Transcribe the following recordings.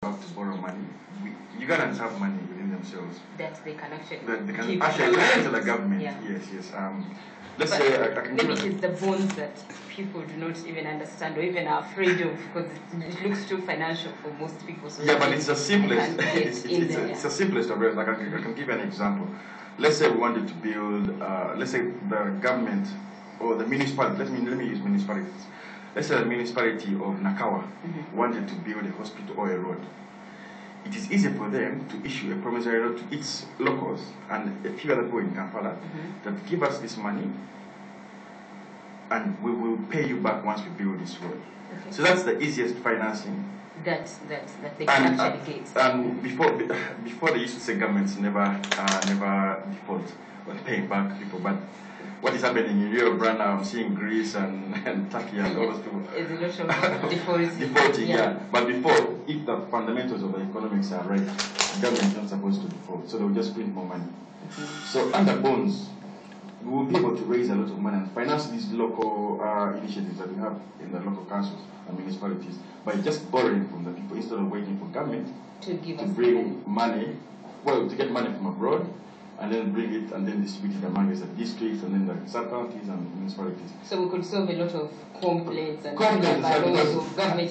have to borrow money. Ugandans have money within themselves that they can actually lend to the government. Yeah. Yes. Let's say I can maybe it is the bonds that people do not even understand or even are afraid of because it looks too financial for most people. So yeah, but it's the simplest. It's the simplest of it. Like I can give an example. Let's say we wanted to build. Let's say the government or the municipality. Let me use municipalities. Let's say the municipality of Nakawa wanted to build a hospital or a road. It is easy for them to issue a promissory note to its locals and a few other people in Kampala that give us this money and we will pay you back once we build this road. Okay. So that's the easiest financing. That they can actually get. And before they used to say governments never default on paying back people, but what is happening in Europe right now, I'm seeing Greece and Turkey and all those people. It's a lot of defaulting, yeah. But before, if the fundamentals of the economics are right, the government is not supposed to default, so they'll just print more money. So under bonds, we will be able to raise a lot of money and finance these local initiatives that we have in the local councils and municipalities by just borrowing from the people instead of waiting for government to bring money, to get money from abroad, and then bring it and then distribute it among the districts and then the sub-counties and municipalities. So we could solve a lot of complaints and government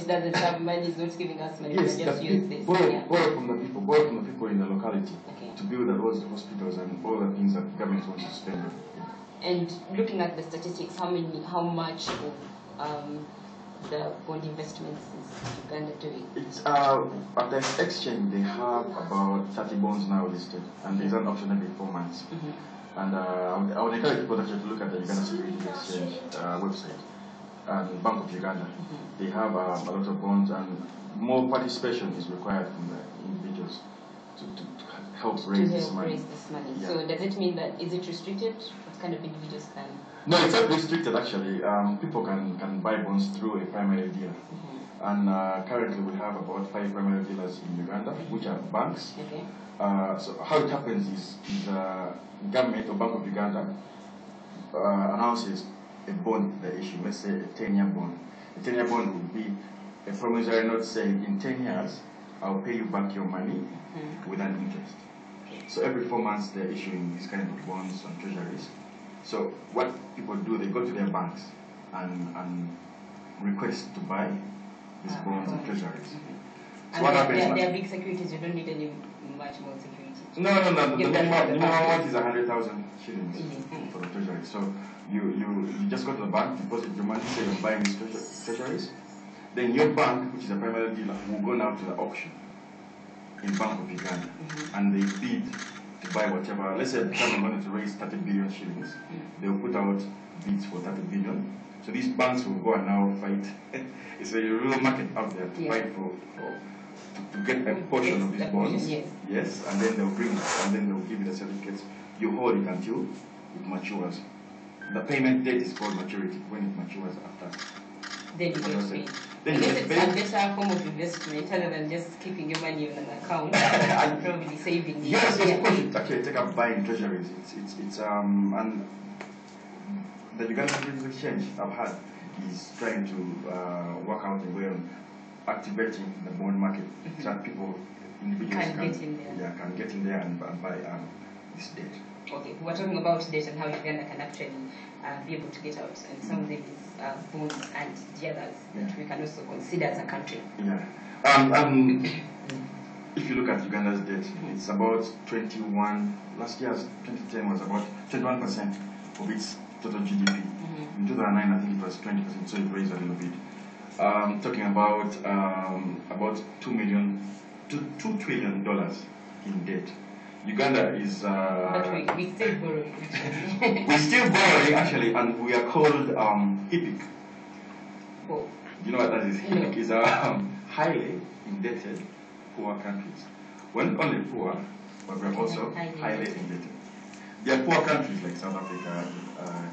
doesn't have money, is not giving us money, yes, we just use this. Borrow from the people in the locality to build the roads, the hospitals and all the things that government wants to spend on. And looking at the statistics, how much of the bond investments is Uganda doing? It's at the exchange they have about 30 bonds now listed, and there's an auction every 4 months. And I would encourage people to look at the Uganda Securities Exchange website and Bank of Uganda. They have a lot of bonds, and more participation is required from the individuals to help raise this money. Yeah. So does it mean that is it restricted? What kind of individuals can? No, it's not restricted actually. People can buy bonds through a primary dealer. And currently we have about 5 primary dealers in Uganda, which are banks. So how it happens is government or Bank of Uganda announces a bond they issue, let's say a 10-year bond. A 10-year bond would be a promissory note saying in 10 years, I'll pay you back your money with an interest. So every 4 months they're issuing these kind of bonds and treasuries. So what people do, they go to their banks and request to buy these bonds and treasuries. So and what happens? They are big securities. You don't need any much more securities. No. The minimum amount is 100,000 shillings for the treasury. So you just go to the bank, deposit your money, say you're buying these treasuries. Then your bank, which is a primary dealer, will go now to the auction in Bank of Uganda, and they bid to buy whatever. Let's say the government wanted to raise 30 billion shillings. They will put out bids for 30 billion. So these banks will go and now fight. It's a real market out there to fight to get a portion of these bonds. Yes, and then they'll bring it, and then they'll give you the certificates. You hold it until it matures. The payment date is called maturity, when it matures after. Then you get paid. I guess it's a better form of investment other than just keeping your money on an account and probably saving. Yes, of course. It's actually take up buying treasuries. It's and the Uganda Securities Exchange I've had is trying to work out a way of activating the bond market so that people, individuals can get in there and buy this debt. Okay, we're talking about debt and how Uganda can actually be able to get out, and some of these bonds and the others that we can also consider as a country. If you look at Uganda's debt, it's about 21. Last year's 2010 was about 21% of its total GDP. In 2009, I think it was 20%, so it raised a little bit. Talking about $2 trillion in debt. Uganda is. But we still borrowing. We're still borrowing actually, and we are called HIPIC. Oh. You know what that is? HIPIC is highly indebted poor countries. We're not only poor, but we're also highly indebted. There are poor countries like South Africa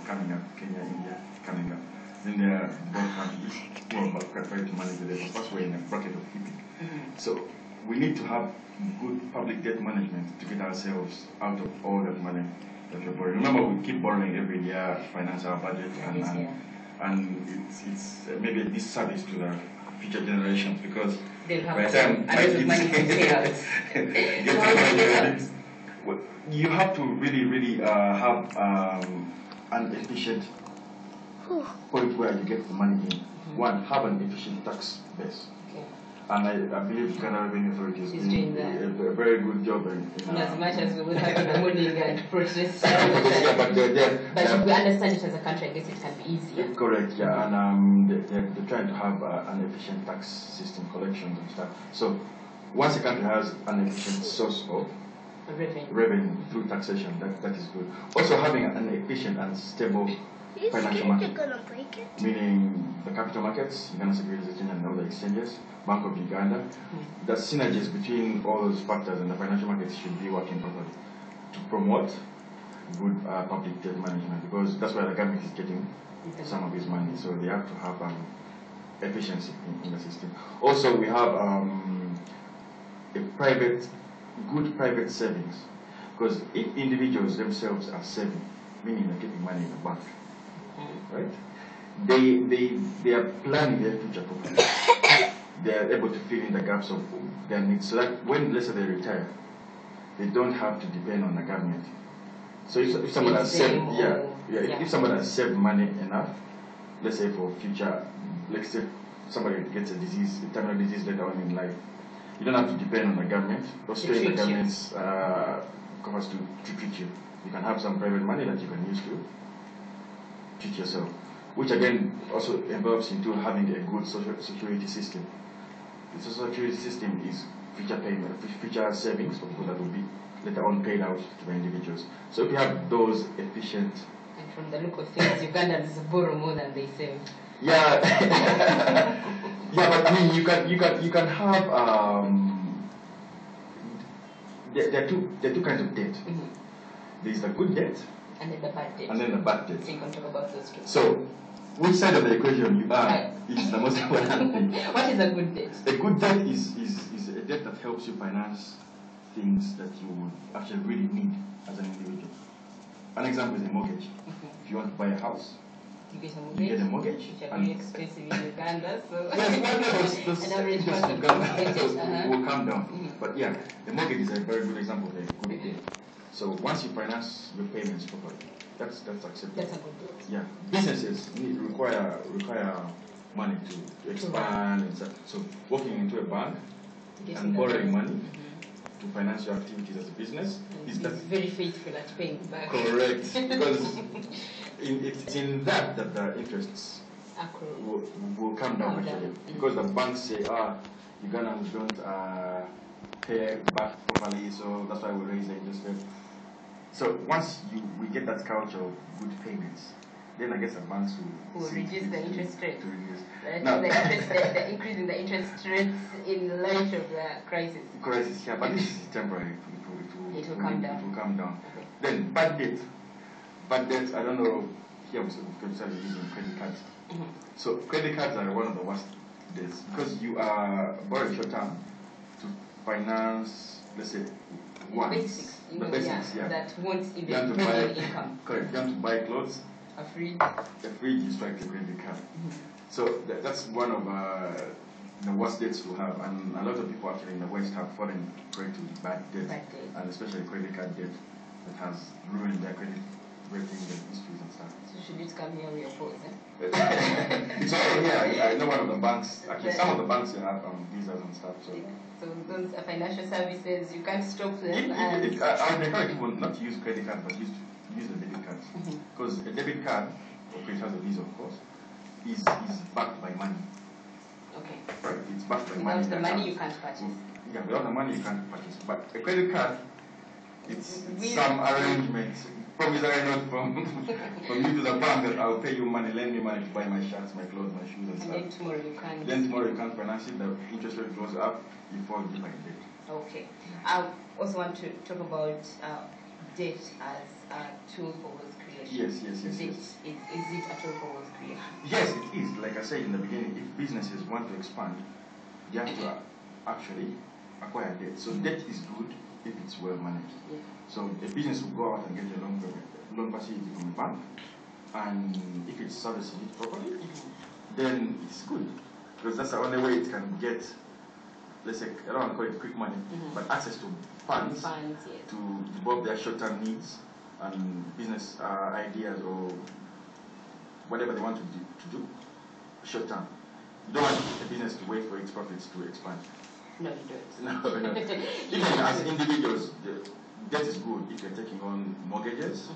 coming up, Kenya, India coming up. Then there are poor countries who are prepared to manage the debt. Of course, we're in a bracket of HIPIC. So we need to have good public debt management to get ourselves out of all that money that we're borrowing. Remember, we keep borrowing every year to finance our budget, and it's maybe a disservice to the future generations because they'll have by the time a lot of money to pay out. You have to really have an efficient point where you get the money in. One, have an efficient tax base. Okay. And I believe Uganda Revenue Authority is doing a very good job in as much as we would have in the morning and protest. Yeah, but if we understand it as a country, I guess it can be easier. Correct, yeah, and they're trying to have an efficient tax system, collections and stuff. So once a country has an efficient source of revenue through taxation, that is good. Also having an efficient and stable financial market, meaning the capital markets, Uganda Securities Exchange and other exchanges, Bank of Uganda, the synergies between all those factors and the financial markets should be working properly to promote good public debt management, because that's where the government is getting some of its money. So they have to have efficiency in the system. Also, we have good private savings, because if individuals themselves are saving, meaning they're keeping money in the bank, right? They are planning their future properly. They are able to fill in the gaps of their needs, so that when, let's say, they retire, they don't have to depend on the government. So if someone has saved, if someone has saved money enough, let's say for future, let's say somebody gets a disease, a terminal disease later on in life, you don't have to depend on the government or stay in the government's covers to treat you. You can have some private money that you can use to treat yourself, which again also involves into having a good social security system. The social security system is future savings for people that will be later on paid out to the individuals. So if you have those efficient, and from the look of things, Ugandans borrow more than they save. Yeah, yeah, but I mean, you can have there are two kinds of debt. There is the good debt, and then the bad debt. And then the bad debt. So you can talk about those two. So, which side of the equation you are is the most important thing. What is a good debt? A good debt is a debt that helps you finance things that you would actually really need as an individual. An example is a mortgage. If you want to buy a house, you get a mortgage. Which are very expensive in Uganda, so yes, those interest will come down. But yeah, the mortgage is a very good example of a good debt. So once you finance your payments properly, that's acceptable. That's a good debt. Yeah, businesses require money to expand and stuff. So walking into a bank and borrowing money to finance your activities as a business is very faithful at paying back. Correct, because it's in that the interests will come down actually, because the banks say, Ugandans don't pay back properly, so that's why we raise the interest rate. So once we get that culture of good payments, then I guess the banks will reduce the interest rate. Now, the increase in the interest rates in light of the crisis. Crisis, yeah, but this is temporary. It will come down. It will come down. Okay. Then bad debt. Bad debt, I don't know, here we started using credit cards. So credit cards are one of the worst debts, because you are borrowing short term to finance, let's say, the basics, that won't even bring in income. Correct. You want to buy clothes. A fridge. A fridge is like a credit card. So that's one of the worst debts to have, and a lot of people actually in the West have fallen prey to bad debt, and especially credit card debt that has ruined their credit ratings and histories and stuff. So should it come here with your pause, It's all here. I know one of the banks, actually some of the banks have visas and stuff. So those financial services, you can't stop them. I would encourage people not to use credit cards, but use the debit cards. Because a debit card, okay, it has a visa of course, is backed by money. Okay. Right, it's backed by money. Without the money you can't purchase. Yeah, without the money you can't purchase. But a credit card, it's some arrangement. Promissory note from you to the bank that I'll pay you money, lend me money to buy my shirts, my clothes, my shoes and stuff. Then tomorrow you can't. Then tomorrow you can't finance it, the interest rate goes up, you fall into like debt. Okay. I also want to talk about debt as a tool for wealth creation. Yes. Is it a tool for wealth creation? Yes, it is. Like I said in the beginning, if businesses want to expand, you have to actually acquire debt. So debt is good if it's well managed. Yeah. So a business will go out and get a loan facility from the bank, and if it's servicing it properly, then it's good, because that's the only way it can get let's say, I don't want to call it quick money, but access to funds Yes. to develop their short-term needs and business ideas or whatever they want to do short-term. You don't want a business to wait for its profits to expand. No, you don't. No. Even as individuals, debt is good if you're taking on mortgages,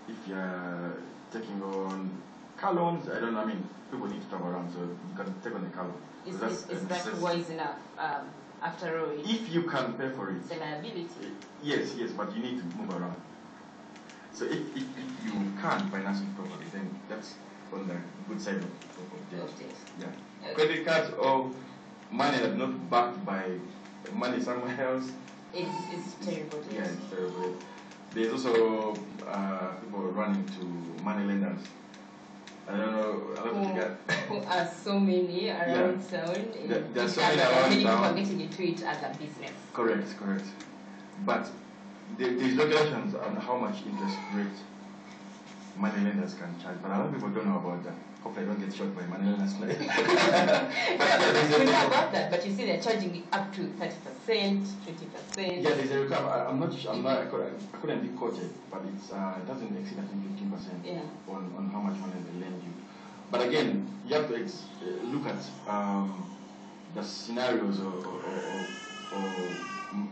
if you're taking on car loans. I don't know, I mean, people need to travel around, so you can take on a car loan. Is that wise enough? After all, if you can pay for it. It's a liability. Yes, but you need to move around. So if you can finance it properly, then that's on the good side of debt. Yeah. Credit cards or money that's not backed by money somewhere else. It's terrible. Yeah, it's terrible. There's also people running to money lenders. I don't know. Who are so many around town. There are so many around people town. are getting into it as a business. Correct. But there's regulations on how much interest rate money lenders can charge. But a lot of people don't know about that. Hopefully I don't get shot by money lenders. We know about that, but you see they're charging up to 30%, 20%. Yeah, there's a requirement. I couldn't be quoted, but it doesn't exceed, I think, 15% on how much money they lend you. But again, you have to look at the scenarios or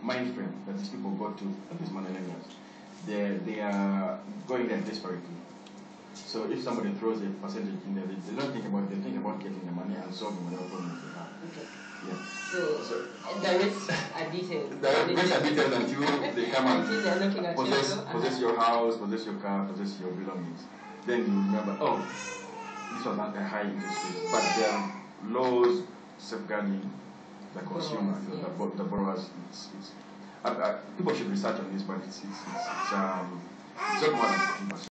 mind frame that these people go to, these money lenders. They are going there desperately. So if somebody throws a percentage in there, they don't think about it, they think about getting the money and solving whatever problems they have. Okay. Yeah. So the rest are detailed. The rest are detailed until they come and possess your house, possess your car, possess your belongings. Then you remember, oh, this was not a high interest rate, but there are laws safeguarding the consumer, the borrowers. People should research on this, but it's not more than 15%.